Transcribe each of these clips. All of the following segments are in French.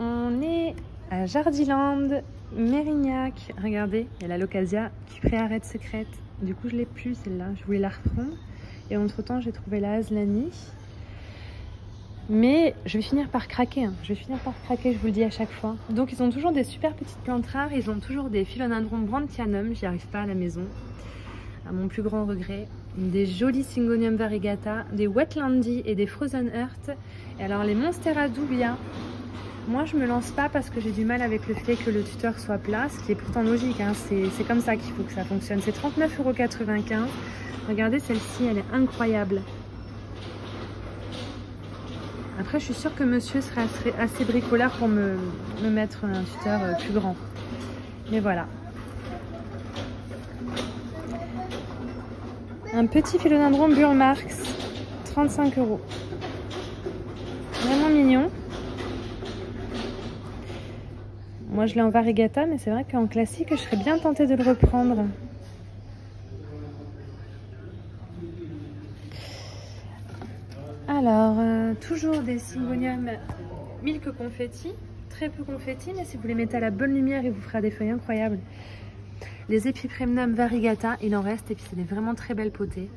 On est à Jardiland, Mérignac. Regardez, il y a la Locasia qui préarrête secrète. Du coup, je l'ai plus celle-là. Je voulais la reprendre. Et entre-temps, j'ai trouvé la Aslani. Mais je vais finir par craquer. Je vais finir par craquer, je vous le dis à chaque fois. Donc, ils ont toujours des super petites plantes rares. Ils ont toujours des philodendrons brandtianum. J'y arrive pas à la maison, à mon plus grand regret. Des jolis Syngonium variegata, des Wetlandy et des Frozen Earth. Et alors, les Monstera dubia. Moi, je me lance pas parce que j'ai du mal avec le fait que le tuteur soit plat, ce qui est pourtant logique. C'est comme ça qu'il faut que ça fonctionne. C'est 39,95 €. Regardez celle-ci, elle est incroyable. Après, je suis sûre que monsieur serait assez bricoleur pour me mettre un tuteur plus grand. Mais voilà. Un petit philodendron Burlmarx, 35 €. Vraiment mignon. Moi, je l'ai en variegata, mais c'est vrai qu'en classique, je serais bien tentée de le reprendre. Alors, toujours des Syngonium Milk Confetti. Très peu confetti, mais si vous les mettez à la bonne lumière, il vous fera des feuilles incroyables. Les Epipremnum variegata, il en reste, et puis c'est des vraiment très belles potées.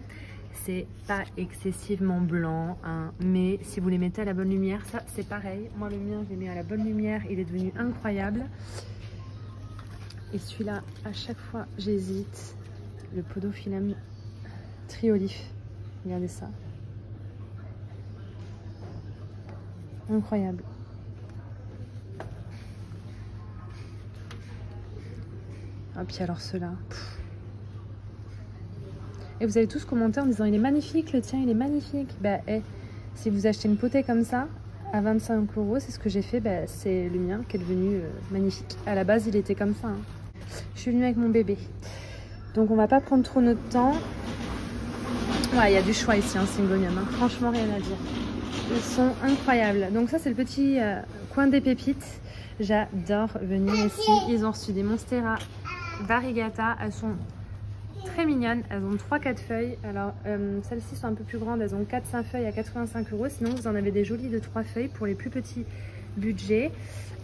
C'est pas excessivement blanc, hein, mais si vous les mettez à la bonne lumière, ça c'est pareil. Moi, le mien, je l'ai mis à la bonne lumière, il est devenu incroyable. Et celui-là, à chaque fois, j'hésite. Le Podophyllum Triolif. Regardez ça. Incroyable. Ah, puis alors ceux-là. Et vous avez tous commenté en disant il est magnifique, le tien il est magnifique. Bah, si vous achetez une potée comme ça, à 25 €, c'est ce que j'ai fait. Bah, c'est le mien qui est devenu magnifique. À la base, il était comme ça. Hein. Je suis venue avec mon bébé. Donc, on va pas prendre trop notre temps. Ouais, il y a du choix ici, hein, Syngonium. Hein. Franchement, rien à dire. Ils sont incroyables. Donc, ça, c'est le petit coin des pépites. J'adore venir ici. Ils ont reçu des Monstera variegata. Elles sont très mignonnes, elles ont 3-4 feuilles. Alors celles-ci sont un peu plus grandes, elles ont 4-5 feuilles à 85 €. Sinon vous en avez des jolies de 3 feuilles pour les plus petits budgets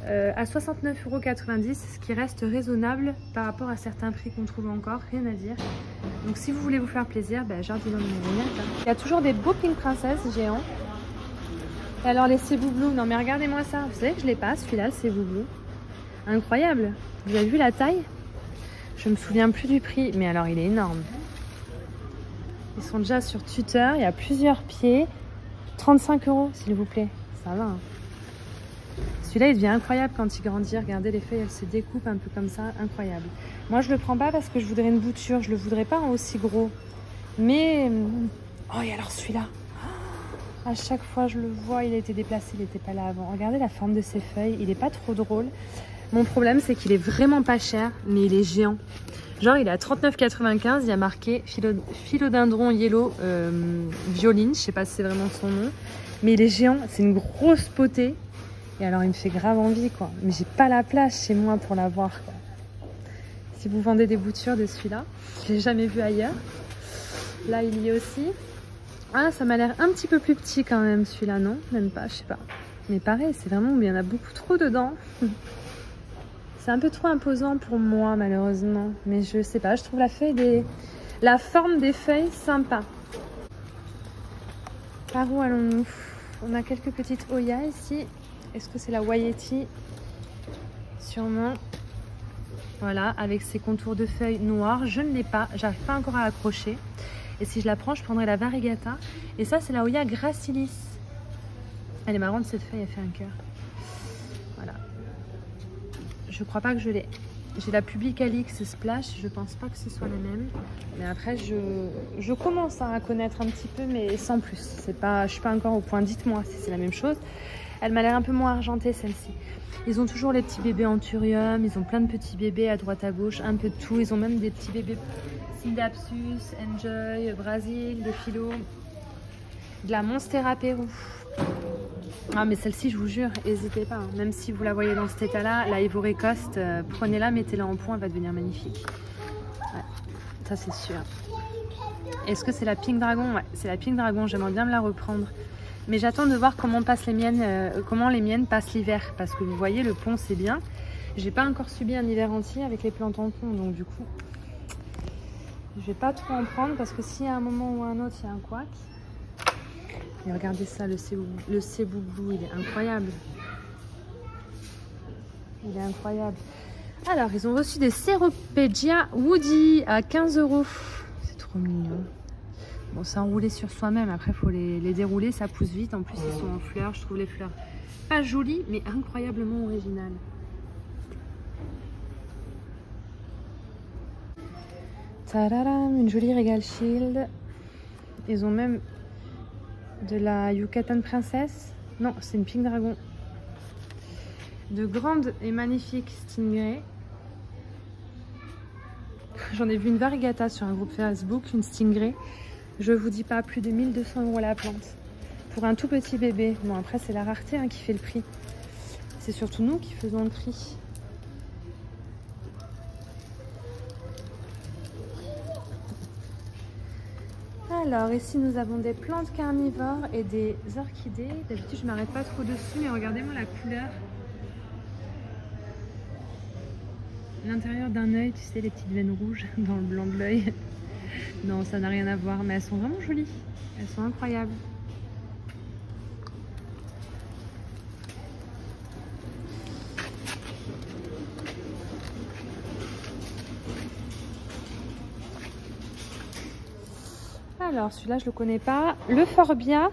à 69,90 €, ce qui reste raisonnable par rapport à certains prix qu'on trouve encore, rien à dire. Donc si vous voulez vous faire plaisir, Jardiland de Mérignac. Il y a toujours des beaux Pink Princess géants. Et alors les Cebu Blue, non mais regardez-moi ça, vous savez que je l'ai pas celui-là, le Cebu Blue. Incroyable, vous avez vu la taille? Je me souviens plus du prix, mais alors il est énorme. Ils sont déjà sur tuteur, il y a plusieurs pieds. 35 € s'il vous plaît, ça va. Hein. Celui-là il devient incroyable quand il grandit. Regardez les feuilles, elles se découpent un peu comme ça, incroyable. Moi je le prends pas parce que je voudrais une bouture, je le voudrais pas en aussi gros. Mais, oh et alors celui-là, à chaque fois je le vois, il a été déplacé, il n'était pas là avant. Regardez la forme de ses feuilles, il est pas trop drôle. Mon problème, c'est qu'il est vraiment pas cher, mais il est géant. Genre, il est à 39,95 €. Il y a marqué Philodendron Yellow Violine. Je sais pas si c'est vraiment son nom. Mais il est géant. C'est une grosse potée. Et alors, il me fait grave envie, quoi. Mais j'ai pas la place chez moi pour l'avoir, quoi. Si vous vendez des boutures de celui-là, je l'ai jamais vu ailleurs. Là, il y est aussi. Ah, ça m'a l'air un petit peu plus petit quand même, celui-là, non? Même pas, je sais pas. Mais pareil, c'est vraiment... Il y en a beaucoup trop dedans. C'est un peu trop imposant pour moi, malheureusement. Mais je sais pas, je trouve la forme des feuilles sympa. Par où allons-nous? On a quelques petites Oya ici. Est-ce que c'est la Waieti? Sûrement. Voilà, avec ses contours de feuilles noires. Je ne l'ai pas, j'arrive pas encore à accrocher. Et si je la prends, je prendrai la variegata. Et ça, c'est la Oya gracilis. Elle est marrante, cette feuille, elle fait un cœur. Voilà. Je crois pas que je l'ai. J'ai la Publicalix Splash, je pense pas que ce soit la même. Mais après, je commence à connaître un petit peu, mais sans plus. Je suis pas encore au point. Dites-moi si c'est la même chose. Elle m'a l'air un peu moins argentée, celle-ci. Ils ont toujours les petits bébés Anthurium. Ils ont plein de petits bébés à droite à gauche, un peu de tout. Ils ont même des petits bébés Syndapsus, Enjoy, Brésil, de Philo, de la Monstera Pérou. Ah mais celle-ci, je vous jure, n'hésitez pas, hein. Même si vous la voyez dans cet état-là, la Ivory Coast, prenez-la, mettez-la en point, elle va devenir magnifique. Ouais, ça c'est sûr. Est-ce que c'est la Pink Dragon? Ouais, c'est la Pink Dragon, j'aimerais bien me la reprendre. Mais j'attends de voir comment passent les miennes, comment les miennes passent l'hiver. Parce que vous voyez, le pont c'est bien. J'ai pas encore subi un hiver entier avec les plantes en pont, donc du coup, je vais pas trop en prendre parce que si à un moment ou à un autre il y a un couac. Et regardez ça, le Cebu Blue, il est incroyable. Il est incroyable. Alors, ils ont reçu des Ceropegia Woody à 15 €. C'est trop mignon. Bon, c'est enroulé sur soi-même. Après, il faut les dérouler. Ça pousse vite. En plus, ils sont en fleurs. Je trouve les fleurs pas jolies, mais incroyablement originales. Tadadam, une jolie Regal Shield. Ils ont même de la Yucatan Princesse. Non, c'est une Pink Dragon. De grandes et magnifiques Stingray. J'en ai vu une variegata sur un groupe Facebook, une Stingray. Je vous dis pas, plus de 1200 € la plante. Pour un tout petit bébé. Bon, après, c'est la rareté qui fait le prix. C'est surtout nous qui faisons le prix. Alors, ici, nous avons des plantes carnivores et des orchidées. D'habitude, je ne m'arrête pas trop dessus, mais regardez-moi la couleur. L'intérieur d'un œil, tu sais, les petites veines rouges dans le blanc de l'œil. Non, ça n'a rien à voir, mais elles sont vraiment jolies. Elles sont incroyables. Alors, celui-là, je le connais pas. Le Forbia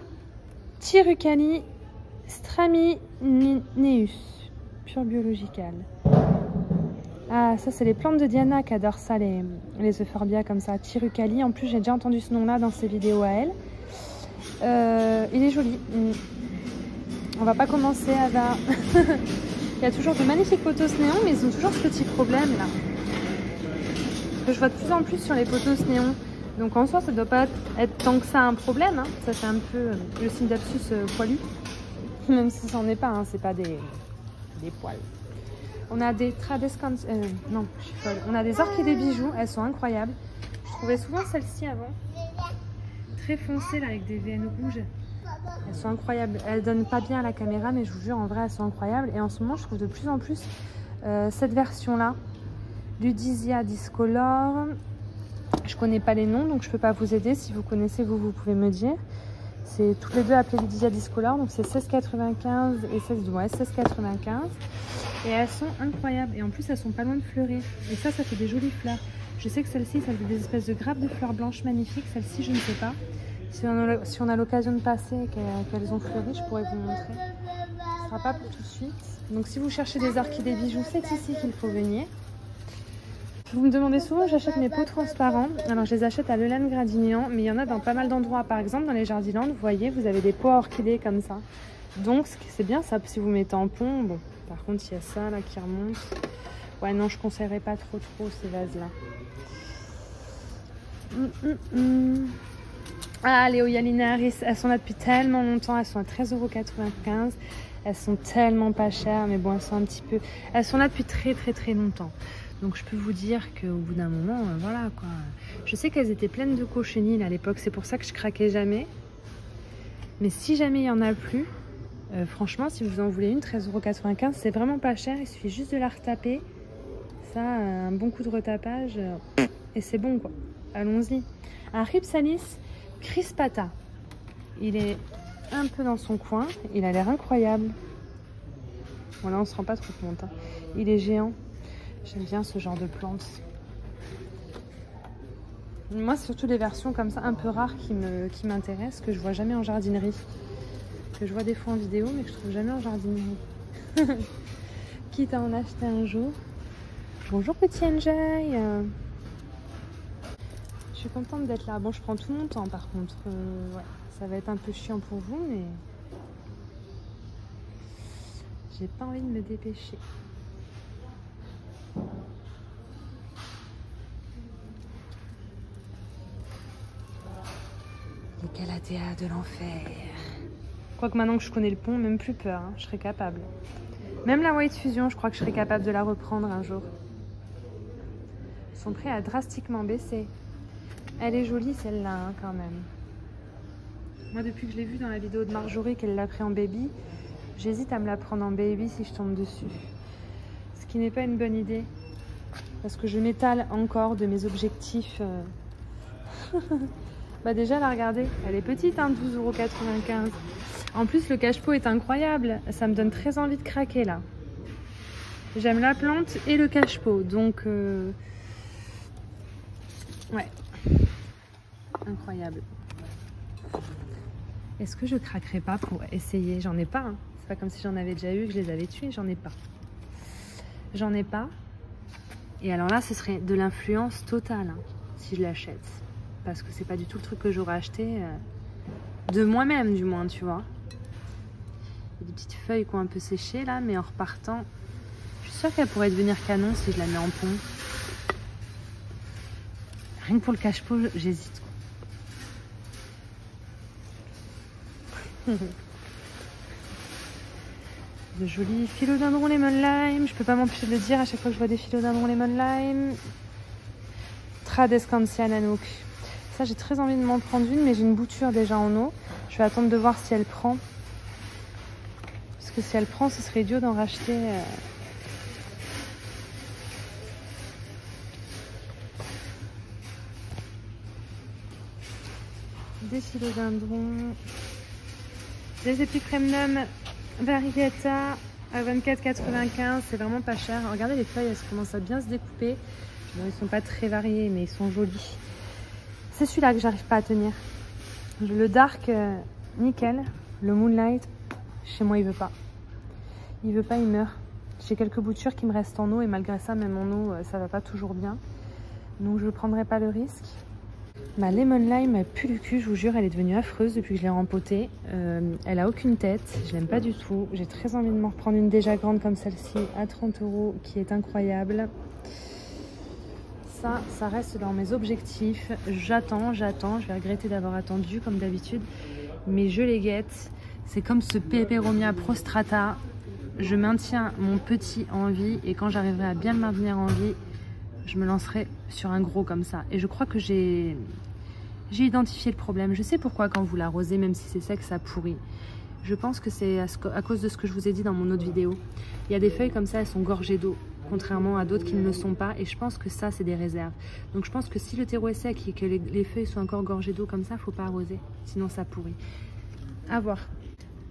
Tirucali Stramineus, pure biological. Ah, ça, c'est les plantes de Diana qui adorent ça, les euphorbia comme ça. Tirucali, en plus, j'ai déjà entendu ce nom-là dans ses vidéos à elle. Il est joli. On va pas commencer à... Il y a toujours de magnifiques potos néons, mais ils ont toujours ce petit problème là. Que je vois de plus en plus sur les potos néons. Donc en soi, ça doit pas être tant que ça un problème. Hein. Ça, c'est un peu le Synapsus poilu. Même si ça n'en est pas, hein, c'est pas des poils. On a des Tradescans... non, je suis folle. On a des orchidées bijoux, elles sont incroyables. Je trouvais souvent celles-ci avant. Très foncées là, avec des veines rouges. Elles sont incroyables. Elles donnent pas bien à la caméra, mais je vous jure, en vrai, elles sont incroyables. Et en ce moment, je trouve de plus en plus cette version-là. Ludisia Discolor. Je connais pas les noms, donc je peux pas vous aider. Si vous connaissez, vous pouvez me dire. C'est toutes les deux appelées Ludisia Discolor. Donc c'est 16,95 et 16,95. Et elles sont incroyables. Et en plus, elles sont pas loin de fleurir. Et ça fait des jolies fleurs. Je sais que celle-ci, ça fait des espèces de grappes de fleurs blanches magnifiques. Celle-ci, je ne sais pas. Si on a l'occasion de passer et qu'elles ont fleuri, je pourrais vous montrer. Ce ne sera pas pour tout de suite. Donc si vous cherchez des orchidées bijoux, c'est ici qu'il faut venir. Vous me demandez souvent où j'achète mes pots transparents. Alors je les achète à Lelaine Gradignan, mais il y en a dans pas mal d'endroits. Par exemple, dans les Jardiland, vous voyez, vous avez des pots à orchidées comme ça. Donc c'est bien ça, si vous mettez en pont. Bon, par contre, il y a ça là qui remonte. Ouais, non, je ne conseillerais pas trop ces vases-là. Ah, les Oyalinaris, elles sont là depuis tellement longtemps. Elles sont à 13,95 €. Elles sont tellement pas chères, mais bon, elles sont un petit peu... Elles sont là depuis très longtemps. Donc je peux vous dire qu'au bout d'un moment, voilà quoi. Je sais qu'elles étaient pleines de cochenilles à l'époque, c'est pour ça que je craquais jamais. Mais si jamais il y en a plus, franchement, si vous en voulez une, 13,95 €, c'est vraiment pas cher. Il suffit juste de la retaper. Ça, un bon coup de retapage, et c'est bon quoi. Allons-y. Un Rhipsalis crispata. Il est un peu dans son coin. Il a l'air incroyable. Bon là, on se rend pas trop compte. Hein. Il est géant. J'aime bien ce genre de plantes. Moi, c'est surtout les versions comme ça, un peu rares, qui m'intéressent, que je vois jamais en jardinerie. Que je vois des fois en vidéo, mais que je trouve jamais en jardinerie. Quitte à en acheter un jour. Bonjour petit Enjoy. Je suis contente d'être là. Bon, je prends tout mon temps par contre. Ouais, ça va être un peu chiant pour vous, mais j'ai pas envie de me dépêcher. Les Calathea de l'enfer. Quoique maintenant que je connais le pont, même plus peur, hein, je serais capable. Même la White Fusion, je crois que je serais capable de la reprendre un jour. Son prix a drastiquement baissé. Elle est jolie celle-là, hein, quand même. Moi, depuis que je l'ai vu dans la vidéo de Marjorie qu'elle l'a pris en baby, j'hésite à me la prendre en baby si je tombe dessus. Ce qui n'est pas une bonne idée. Parce que je m'étale encore de mes objectifs. Bah déjà, la regardez, elle est petite, hein, 12,95 €. En plus, le cache-pot est incroyable. Ça me donne très envie de craquer, là. J'aime la plante et le cache-pot. Donc, ouais. Incroyable. Est-ce que je craquerai pas pour essayer? J'en ai pas. Hein. C'est pas comme si j'en avais déjà eu, que je les avais tués. J'en ai pas. J'en ai pas. Et alors là, ce serait de l'influence totale hein, si je l'achète. Parce que c'est pas du tout le truc que j'aurais acheté de moi-même, du moins, tu vois. Il y a des petites feuilles qui ont un peu séché là, mais en repartant, je suis sûre qu'elle pourrait devenir canon si je la mets en pont. Rien que pour le cache-pot, j'hésite. De jolis philodendrons lemon lime. Je peux pas m'empêcher de le dire à chaque fois que je vois des philodendrons lemon lime. Tradescantia nanook. Ça, j'ai très envie de m'en prendre une, mais j'ai une bouture déjà en eau. Je vais attendre de voir si elle prend. Parce que si elle prend, ce serait idiot d'en racheter. Des philodendrons. Des épicremnum variegata à 24,95 €. C'est vraiment pas cher. Regardez les feuilles, elles commencent à bien se découper. Bon, ils sont pas très variés, mais ils sont jolis. C'est celui-là que j'arrive pas à tenir. Le dark nickel, le moonlight, chez moi il veut pas. Il veut pas, il meurt. J'ai quelques boutures qui me restent en eau et malgré ça, même en eau, ça va pas toujours bien. Donc je ne prendrai pas le risque. Ma lemon lime pue du cul, je vous jure, elle est devenue affreuse depuis que je l'ai rempotée. Elle a aucune tête, je l'aime pas du tout. J'ai très envie de m'en reprendre une déjà grande comme celle-ci à 30 € qui est incroyable. Ça reste dans mes objectifs. J'attends, je vais regretter d'avoir attendu comme d'habitude, mais je les guette. C'est comme ce Peperomia prostrata. Je maintiens mon petit en vie et quand j'arriverai à bien le maintenir en vie, je me lancerai sur un gros comme ça. Et je crois que j'ai identifié le problème. Je sais pourquoi quand vous l'arrosez, même si c'est sec, ça pourrit. Je pense que c'est à cause de ce que je vous ai dit dans mon autre vidéo. Il y a des feuilles comme ça, elles sont gorgées d'eau, contrairement à d'autres qui ne le sont pas. Et je pense que ça, c'est des réserves. Donc je pense que si le terreau est sec et que les feuilles sont encore gorgées d'eau comme ça, il ne faut pas arroser. Sinon ça pourrit. À voir.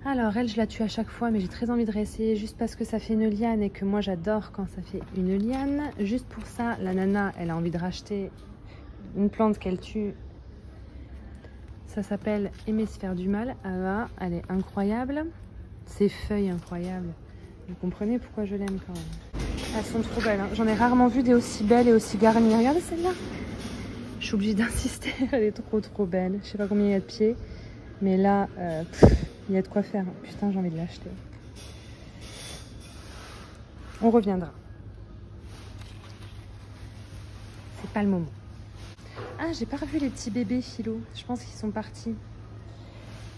Alors elle, je la tue à chaque fois, mais j'ai très envie de réessayer juste parce que ça fait une liane et que moi j'adore quand ça fait une liane. Juste pour ça, la nana, elle a envie de racheter une plante qu'elle tue. Ça s'appelle Hémisphère du mal. Ava, elle est incroyable. Ses feuilles incroyables. Vous comprenez pourquoi je l'aime quand même. Elles sont trop belles. Hein. J'en ai rarement vu des aussi belles et aussi garnies. Regardez celle-là. Je suis obligée d'insister. Elle est trop belle. Je sais pas combien il y a de pieds. Mais là, il y a de quoi faire. Putain, j'ai envie de l'acheter. On reviendra. C'est pas le moment. Ah, j'ai pas revu les petits bébés philo. Je pense qu'ils sont partis.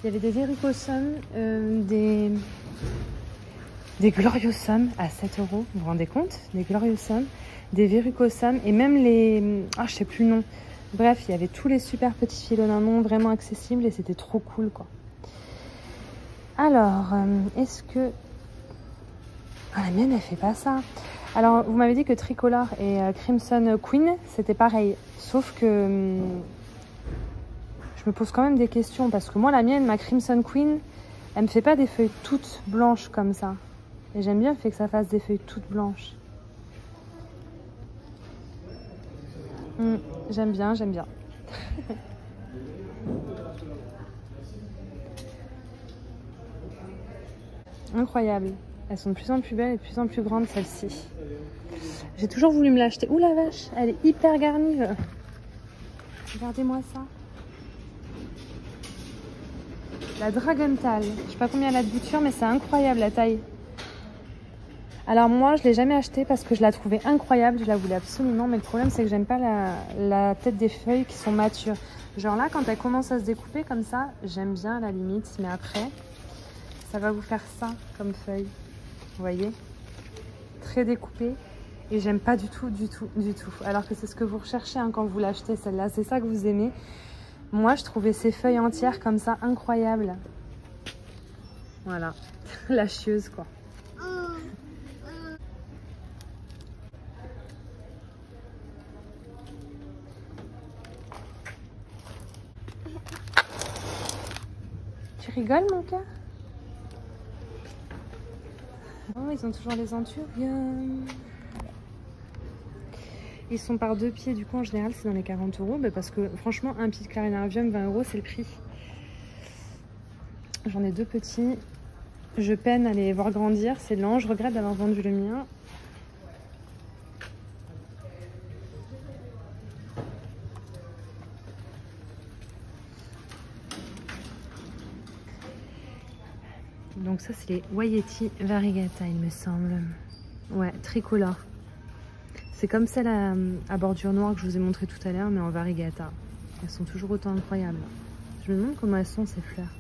Il y avait des verrucosums, des gloriosums à 7 €. Vous vous rendez compte? Des gloriosums, des verrucosums et même les... Ah, je sais plus le nom. Bref, il y avait tous les super petits philodendrons vraiment accessibles et c'était trop cool, quoi. Alors, est-ce que... Ah, la mienne, elle fait pas ça. Alors, vous m'avez dit que Tricolor et Crimson Queen, c'était pareil. Sauf que je me pose quand même des questions. Parce que moi, la mienne, ma Crimson Queen, elle me fait pas des feuilles toutes blanches comme ça. Et j'aime bien le fait que ça fasse des feuilles toutes blanches. J'aime bien, j'aime bien. Incroyable. Elles sont de plus en plus belles et de plus en plus grandes, celles-ci. J'ai toujours voulu me l'acheter. Ouh la vache, elle est hyper garnie. Regardez-moi ça. La Dragontal. Je sais pas combien elle a de bouture, mais c'est incroyable la taille. Alors moi, je l'ai jamais achetée parce que je la trouvais incroyable. Je la voulais absolument, mais le problème, c'est que j'aime pas la tête des feuilles qui sont matures. Genre là, quand elle commence à se découper comme ça, j'aime bien à la limite, mais après, ça va vous faire ça comme feuille. Vous voyez? Très découpée. Et j'aime pas du tout. Alors que c'est ce que vous recherchez hein, quand vous l'achetez, celle-là. C'est ça que vous aimez. Moi, je trouvais ces feuilles entières comme ça incroyables. Voilà, la chieuse quoi. Tu rigoles mon cœur? Oh, ils ont toujours les anthuriums. Ils sont par 2 pieds, du coup en général c'est dans les 40 €. Bah, parce que franchement, un pied de Clarinarium, 20 € c'est le prix. J'en ai 2 petits. Je peine à les voir grandir, c'est lent. Je regrette d'avoir vendu le mien. Donc ça c'est les Waieti variegata il me semble. Ouais, tricolore. C'est comme celle à bordure noire que je vous ai montré tout à l'heure, mais en variegata. Elles sont toujours autant incroyables. Je me demande comment elles sont ces fleurs.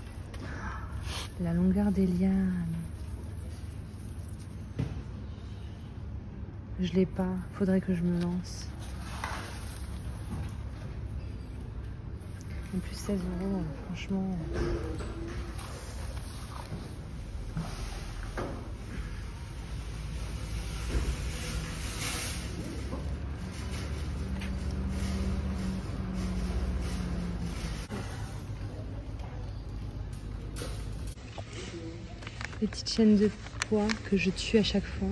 La longueur des lianes. Je l'ai pas, faudrait que je me lance. En plus 16 €, franchement. Les petites chaînes de pois que je tue à chaque fois.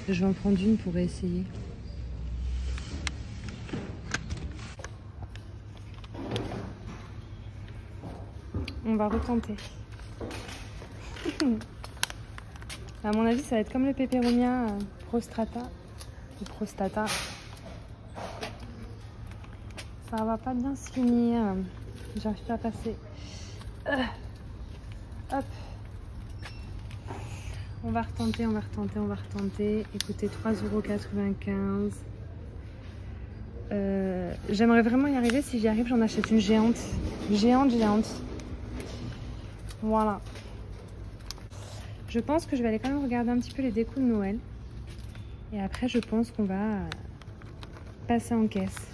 Je vais en prendre une pour essayer. On va retenter. À mon avis, ça va être comme le Peperomia prostrata. Ou prostata. Ça va pas bien se finir. J'arrive pas à passer. Hop. On va retenter, on va retenter, on va retenter. Écoutez, 3,95 €. J'aimerais vraiment y arriver. Si j'y arrive, j'en achète une géante. Géante, géante. Voilà. Je pense que je vais aller quand même regarder un petit peu les décos de Noël. Et après, je pense qu'on va passer en caisse.